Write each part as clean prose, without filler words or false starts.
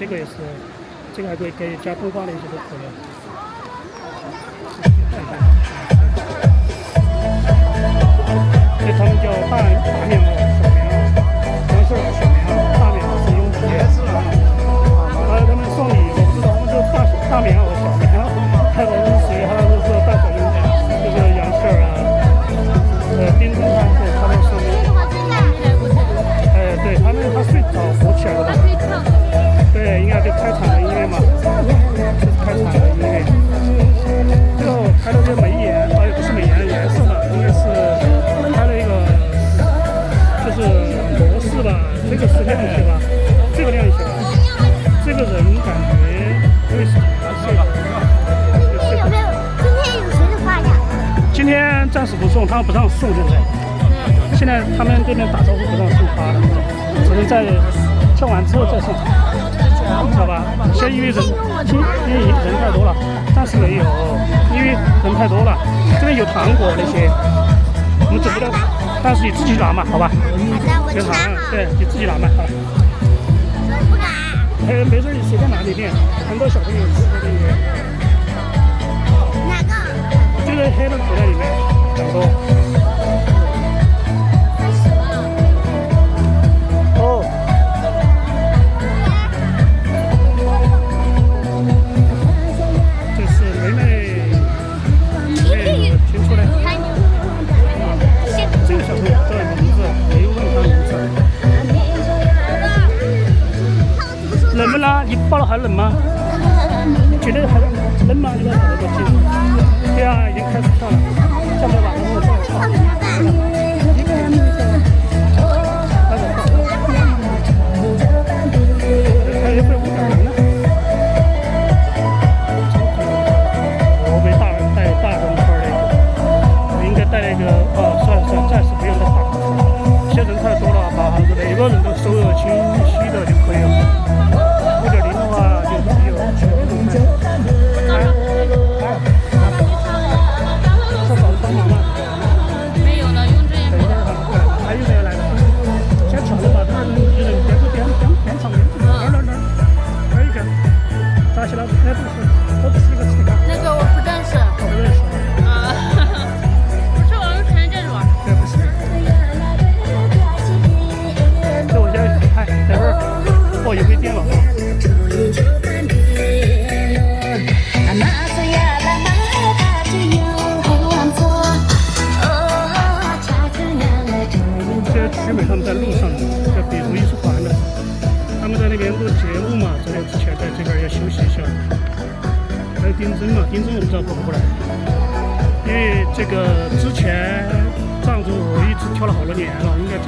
这个也是，这个还可以给加动画那些都可以。这他们叫大棉袄、小棉袄，黄色是小棉袄，大棉袄是用铁丝的。完了他们送礼，我不知道他们是大棉袄、小棉袄，还有是谁？还有是大小棉袄，就是杨杏啊，丁真他对他们送礼。对他们他最早火起来的。对，应该就开场的音乐嘛，就是开场的音乐。最后开了个美颜，也不是美颜，颜色嘛，应该是开了一个，就是模式吧，这个是亮一些吧，这个亮一些吧，这个人感觉为什么？有没有？今天有谁的花呀？今天暂时不送，他们不让送现在他们这边打招呼不让送花了，只能在跳完之后再送，好吧？先因为人太多了，暂时没有，因为人太多了。这边有糖果那些，我们准备的，但是你自己拿嘛，好吧？有糖，对，你自己拿嘛，好了。不敢。没事，你随便拿里面，很多小朋友吃的那个。哪个？这个黑的口袋里面很多。哦。这是梅梅听出来。这个小朋友叫名字，没问他名字。冷不冷？你抱了还冷吗？觉得还冷吗？你把手都进。对啊，已经开始跳了，跳着吧，然后跳。一个人还有会舞蹈人呢。我给大人带大人圈那个，我应该带那个算了，暂时不用带大人圈，现在人太多了，把每个人都收得清晰的就可以了。5.0的话就只有全部看。说找人帮忙吗？没有呢，用这个。等一下他们过来，还有没有来的？先挑着把这儿一人边场边，哪，还有一个，扎起来，那不是一个词干。那个我不认识。我不认识。啊，不是王晨这种。对，不是。这我先看，等会儿有没电了。曲美他们在路上，在北湖艺术团的，他们在那边录节目嘛，所以之前在这边要休息一下。还有丁真嘛，丁真我不知道过不过来，因为这个之前藏族我一直跳了好多年了，应该在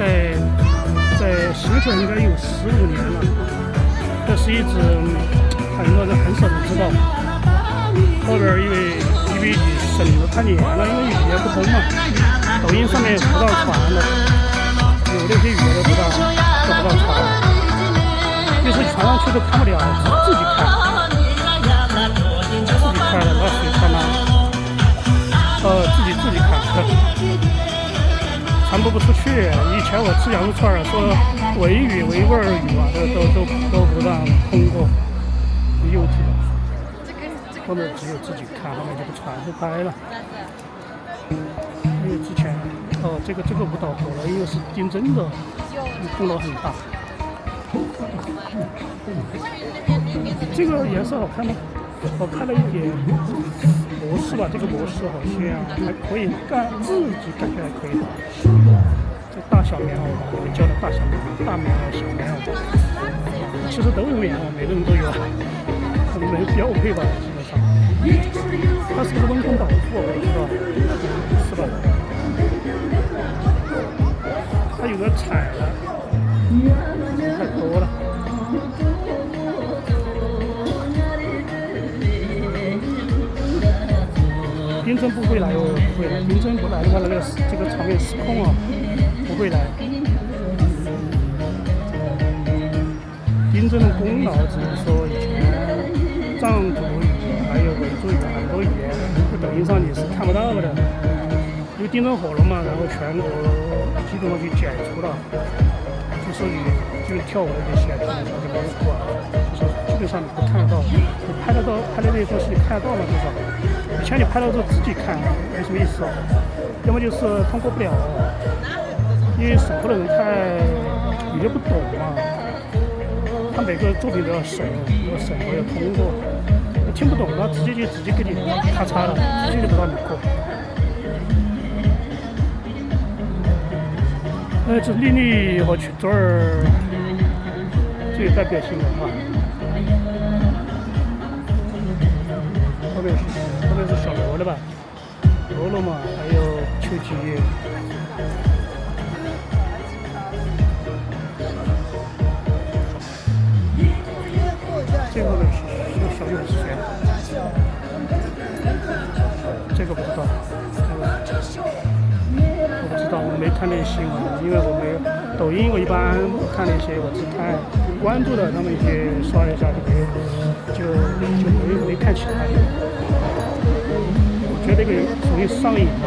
新村应该有15年了，这是一直很多人很少人知道。后边因为你省得太严了，因为语言不通嘛，抖音上面不让传了。有那些语言都不让传，有时候传上去都看不了，自己看了，然后谁看呢？自己看，传播不出去。以前我吃羊肉串说维语、维吾尔语啊，都不让通过 YouTube， 后面只有自己看，后面就不传不开了。因为之前这个舞蹈火了，因为是丁真的，功劳很大。这个颜色好看吗？我看了一点模式吧，这个模式好像还可以，自己感觉还可以。这大小棉袄吧，我们叫的大小棉袄、大棉袄、小棉袄，其实都有棉袄，每个人都有，没标配吧，基本上。它是不是温风保护？我不知道，是吧？它有个彩的，太多了。丁真不会来哦，不会来。丁真不来的话，这个场面失控啊，不会来。丁真的功劳只是说以前藏族语还有维族语很多语言，在抖音上你是看不到的。因为丁真火了嘛，然后全国基本上就解除了，就说你就跳舞的这些，就没有管了，就说。本上你都看得到，你拍的那些东西你看得到吗？至少以前你拍到之后自己看没什么意思，要么就是通过不了，因为审核的人你就不懂嘛，他每个作品都要审核要通过，你听不懂他直接给你咔嚓了，直接就不让你过。这丽丽和曲墩儿最有代表性的啊。后面是小罗的吧？罗嘛，还有邱吉业。这个呢是小勇是谁？这个不知道。我不知道，我没看那些新闻，因为我没有抖音，我一般不看那些，我只看关注的他们一些刷一下就没看其他的。我觉得这个属于上瘾了。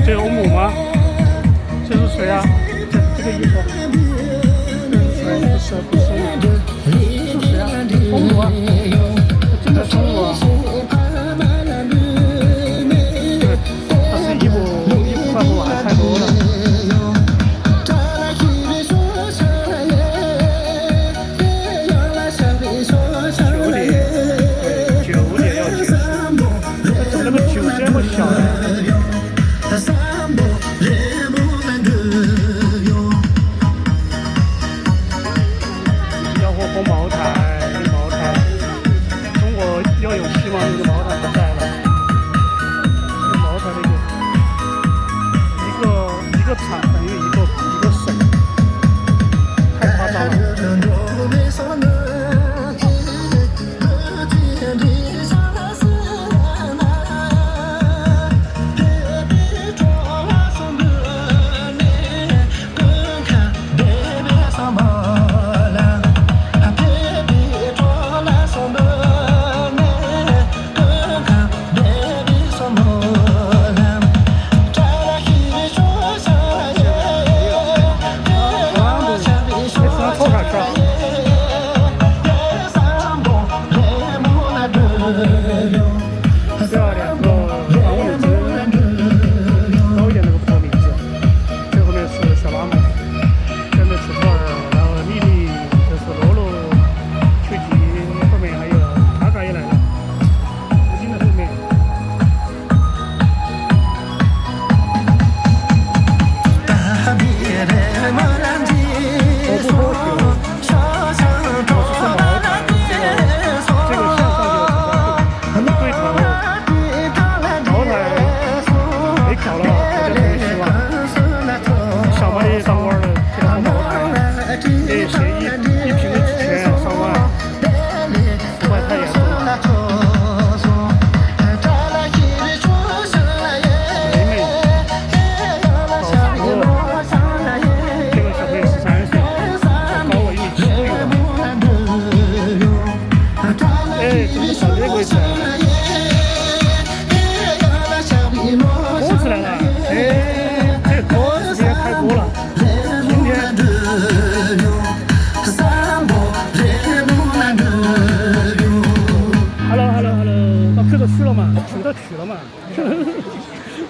这有母吗？这是谁啊？这个衣服，这是谁？不是，是谁啊？红母啊？真的是红母啊？对，他是衣服穿不完，太多了。9点要结束，怎么那个酒这么小呢？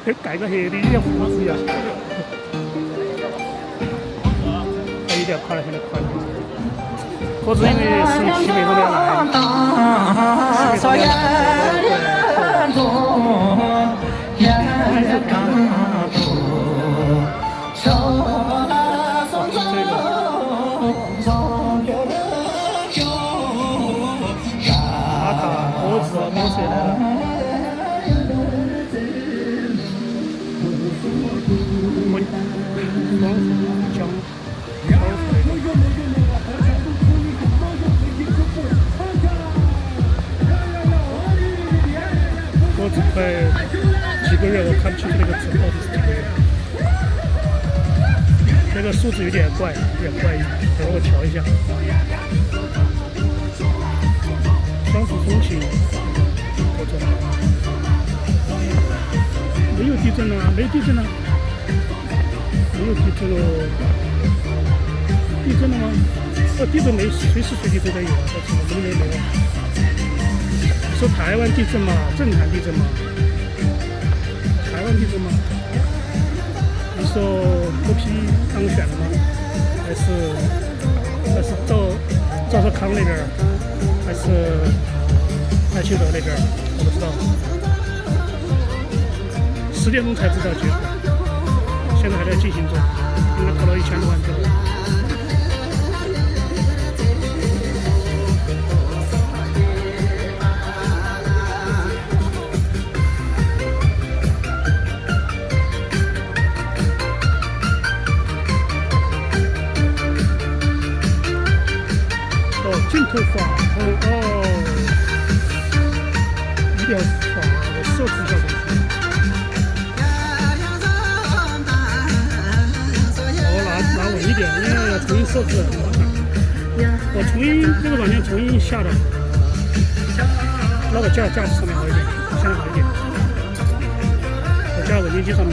跟盖个黑的有点胡子一样。还有点快了，现在快了。或者因为是西北方面来，西北方面来，阿卡脖子摸起来了。双福江，双福。我只快几个月，我看不清楚那个字到底是几个月。那个数字有点怪，有点怪异，等会我调一下。双福风情，或者没有地震啊，没地震啊，没有地震哦。地震了吗？地震没，随时随地都在有啊，但是我们那边没有。说台湾地震嘛，震撼地震嘛，台湾地震嘛。你说柯 P 当选了吗？还是赵少康那边，还是赖清德那边？我不知道。10点钟才知道结果，现在还在进行中，应该投了1000多万之后。镜头法一定要法，我设置一下东西。我拿稳一点，因为要重新设置。我重新这个软件重新下的，那我架子上面好一点，现在好一点。我架稳定器上面。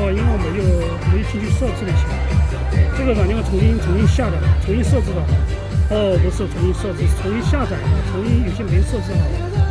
因为我没进去设置了一下，这个软件我重新下的，重新设置的。哦，不是重新设置，重新下载的，有些没设置好。